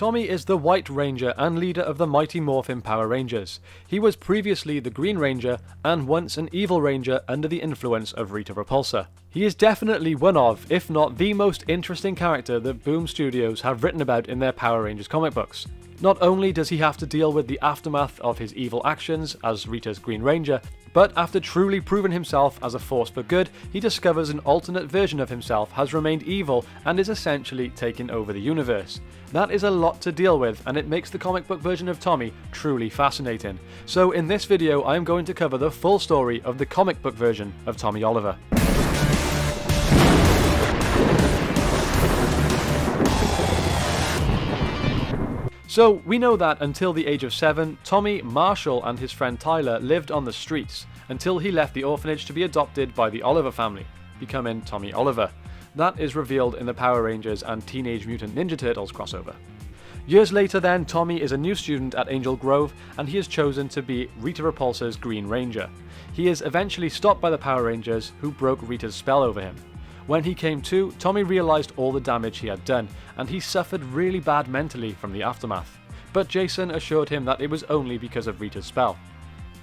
Tommy is the White Ranger and leader of the Mighty Morphin Power Rangers. He was previously the Green Ranger and once an evil ranger under the influence of Rita Repulsa. He is definitely one of, if not the most interesting character that Boom Studios have written about in their Power Rangers comic books. Not only does he have to deal with the aftermath of his evil actions as Rita's Green Ranger, but after truly proving himself as a force for good, he discovers an alternate version of himself has remained evil and is essentially taking over the universe. That is a lot to deal with, and it makes the comic book version of Tommy truly fascinating. So in this video I am going to cover the full story of the comic book version of Tommy Oliver. So, we know that until the age of 7, Tommy, Marshall and his friend Tyler lived on the streets, until he left the orphanage to be adopted by the Oliver family, becoming Tommy Oliver. That is revealed in the Power Rangers and Teenage Mutant Ninja Turtles crossover. Years later then, Tommy is a new student at Angel Grove, and he is chosen to be Rita Repulsa's Green Ranger. He is eventually stopped by the Power Rangers, who broke Rita's spell over him. When he came to, Tommy realised all the damage he had done, and he suffered really bad mentally from the aftermath. But Jason assured him that it was only because of Rita's spell.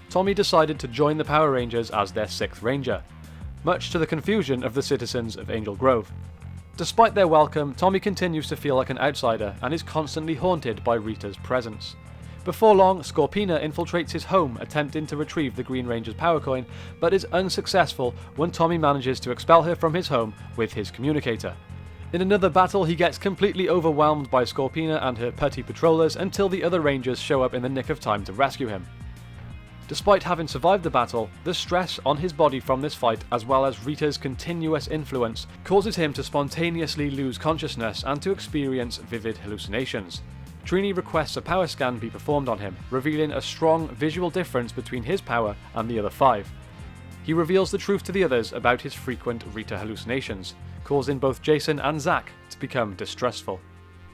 Tommy decided to join the Power Rangers as their 6th Ranger, much to the confusion of the citizens of Angel Grove. Despite their welcome, Tommy continues to feel like an outsider and is constantly haunted by Rita's presence. Before long, Scorpina infiltrates his home attempting to retrieve the Green Ranger's power coin, but is unsuccessful when Tommy manages to expel her from his home with his communicator. In another battle, he gets completely overwhelmed by Scorpina and her putty patrollers until the other Rangers show up in the nick of time to rescue him. Despite having survived the battle, the stress on his body from this fight, as well as Rita's continuous influence, causes him to spontaneously lose consciousness and to experience vivid hallucinations. Trini requests a power scan be performed on him, revealing a strong visual difference between his power and the other 5. He reveals the truth to the others about his frequent Rita hallucinations, causing both Jason and Zack to become distrustful.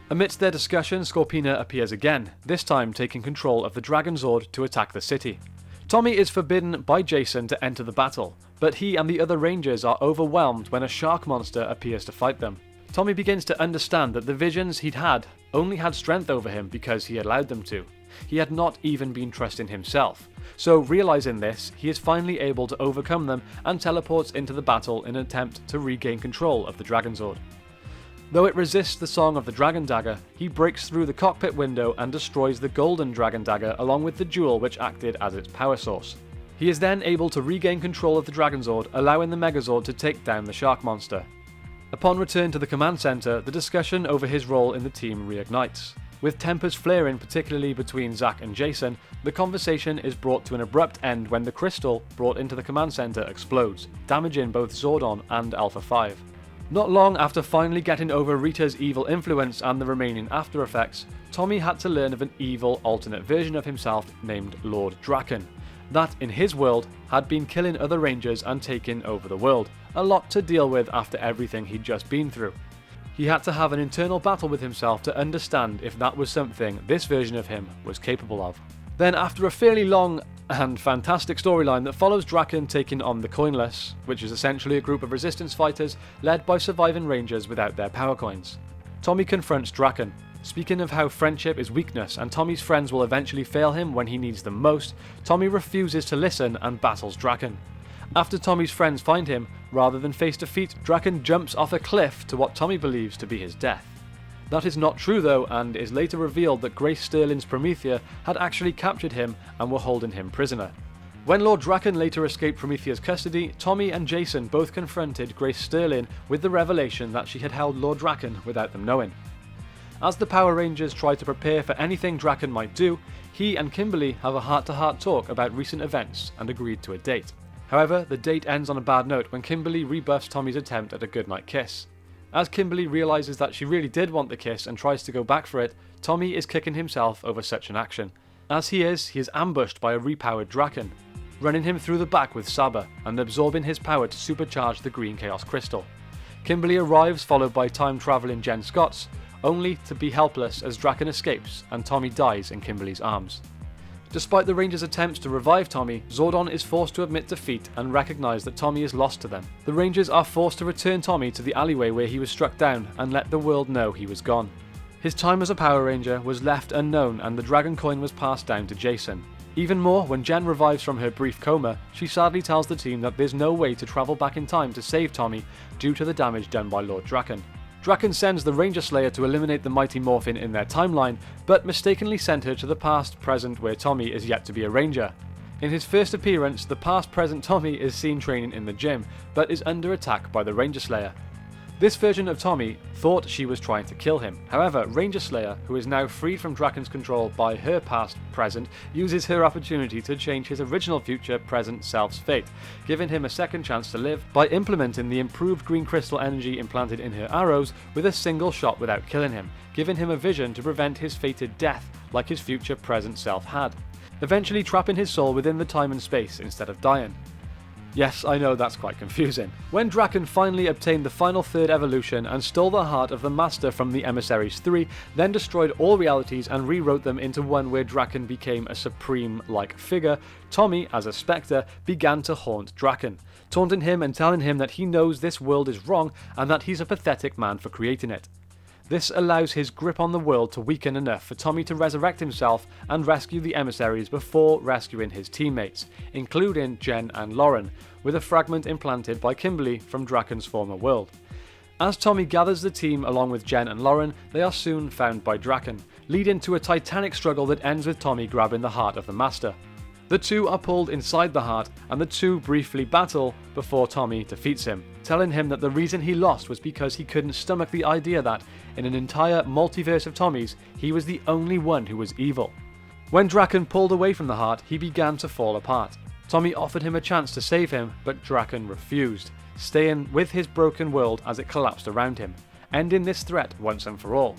Amidst their discussion, Scorpina appears again, this time taking control of the Dragon Zord to attack the city. Tommy is forbidden by Jason to enter the battle, but he and the other Rangers are overwhelmed when a shark monster appears to fight them. Tommy begins to understand that the visions he'd had only had strength over him because he allowed them to. He had not even been trusting himself. So realizing this, he is finally able to overcome them and teleports into the battle in an attempt to regain control of the Dragon Zord. Though it resists the song of the Dragon Dagger, he breaks through the cockpit window and destroys the golden Dragon Dagger along with the jewel which acted as its power source. He is then able to regain control of the Dragon Zord, allowing the Megazord to take down the shark monster. Upon return to the command center, the discussion over his role in the team reignites. With tempers flaring particularly between Zack and Jason, the conversation is brought to an abrupt end when the crystal brought into the command center explodes, damaging both Zordon and Alpha 5. Not long after finally getting over Rita's evil influence and the remaining after effects, Tommy had to learn of an evil alternate version of himself named Lord Draken, that in his world had been killing other Rangers and taking over the world, a lot to deal with after everything he'd just been through. He had to have an internal battle with himself to understand if that was something this version of him was capable of. Then after a fairly long and fantastic storyline that follows Draken taking on the Coinless, which is essentially a group of resistance fighters led by surviving Rangers without their power coins, Tommy confronts Draken. Speaking of how friendship is weakness and Tommy's friends will eventually fail him when he needs them most, Tommy refuses to listen and battles Draken. After Tommy's friends find him, rather than face defeat, Draken jumps off a cliff to what Tommy believes to be his death. That is not true though, and is later revealed that Grace Sterling's Promethea had actually captured him and were holding him prisoner. When Lord Draken later escaped Promethea's custody, Tommy and Jason both confronted Grace Sterling with the revelation that she had held Lord Draken without them knowing. As the Power Rangers try to prepare for anything Draken might do, he and Kimberly have a heart-to-heart talk about recent events and agreed to a date. However, the date ends on a bad note when Kimberly rebuffs Tommy's attempt at a goodnight kiss. As Kimberly realizes that she really did want the kiss and tries to go back for it, Tommy is kicking himself over such an action. As he is ambushed by a repowered Draken, running him through the back with Saba and absorbing his power to supercharge the green Chaos Crystal. Kimberly arrives followed by time-travelling Jen Scotts, only to be helpless as Draken escapes and Tommy dies in Kimberly's arms. Despite the Rangers' attempts to revive Tommy, Zordon is forced to admit defeat and recognise that Tommy is lost to them. The Rangers are forced to return Tommy to the alleyway where he was struck down and let the world know he was gone. His time as a Power Ranger was left unknown and the Dragon Coin was passed down to Jason. Even more, when Jen revives from her brief coma, she sadly tells the team that there's no way to travel back in time to save Tommy due to the damage done by Lord Draken. Draken sends the Ranger Slayer to eliminate the Mighty Morphin in their timeline, but mistakenly sent her to the past present where Tommy is yet to be a Ranger. In his first appearance, the past present Tommy is seen training in the gym, but is under attack by the Ranger Slayer. This version of Tommy thought she was trying to kill him. However, Ranger Slayer, who is now freed from Draken's control by her past present, uses her opportunity to change his original future present self's fate, giving him a second chance to live by implementing the improved green crystal energy implanted in her arrows with a single shot without killing him, giving him a vision to prevent his fated death like his future present self had, eventually trapping his soul within the time and space instead of dying. Yes, I know that's quite confusing. When Draken finally obtained the final third evolution and stole the heart of the Master from the Emissaries 3, then destroyed all realities and rewrote them into one where Draken became a supreme-like figure, Tommy, as a Spectre, began to haunt Draken, taunting him and telling him that he knows this world is wrong and that he's a pathetic man for creating it. This allows his grip on the world to weaken enough for Tommy to resurrect himself and rescue the emissaries before rescuing his teammates, including Jen and Lauren, with a fragment implanted by Kimberly from Draken's former world. As Tommy gathers the team along with Jen and Lauren, they are soon found by Draken, leading to a titanic struggle that ends with Tommy grabbing the heart of the Master. The two are pulled inside the heart, and the two briefly battle before Tommy defeats him, telling him that the reason he lost was because he couldn't stomach the idea that, in an entire multiverse of Tommys, he was the only one who was evil. When Draken pulled away from the heart, he began to fall apart. Tommy offered him a chance to save him, but Draken refused, staying with his broken world as it collapsed around him, ending this threat once and for all.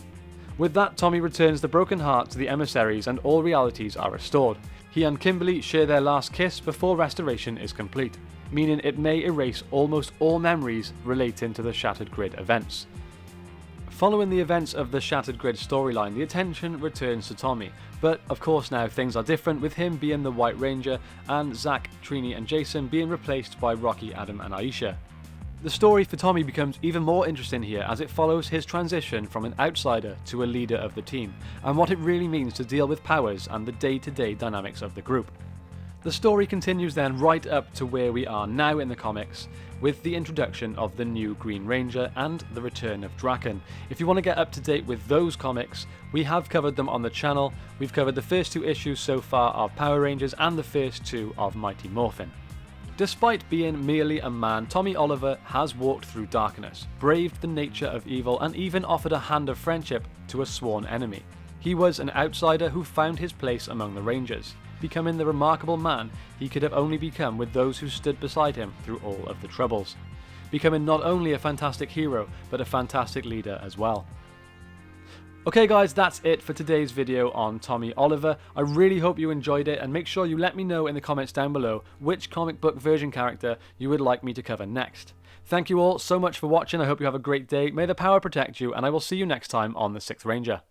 With that, Tommy returns the broken heart to the emissaries and all realities are restored. He and Kimberly share their last kiss before restoration is complete, meaning it may erase almost all memories relating to the Shattered Grid events. Following the events of the Shattered Grid storyline, the attention returns to Tommy, but of course now things are different with him being the White Ranger and Zack, Trini and Jason being replaced by Rocky, Adam and Aisha. The story for Tommy becomes even more interesting here as it follows his transition from an outsider to a leader of the team, and what it really means to deal with powers and the day-to-day dynamics of the group. The story continues then right up to where we are now in the comics, with the introduction of the new Green Ranger and the return of Draken. If you want to get up to date with those comics, we have covered them on the channel. We've covered the first two issues so far of Power Rangers and the first two of Mighty Morphin. Despite being merely a man, Tommy Oliver has walked through darkness, braved the nature of evil, and even offered a hand of friendship to a sworn enemy. He was an outsider who found his place among the Rangers, becoming the remarkable man he could have only become with those who stood beside him through all of the troubles, becoming not only a fantastic hero, but a fantastic leader as well. Okay guys, that's it for today's video on Tommy Oliver. I really hope you enjoyed it and make sure you let me know in the comments down below which comic book version character you would like me to cover next. Thank you all so much for watching, I hope you have a great day, may the power protect you, and I will see you next time on the 6th Ranger.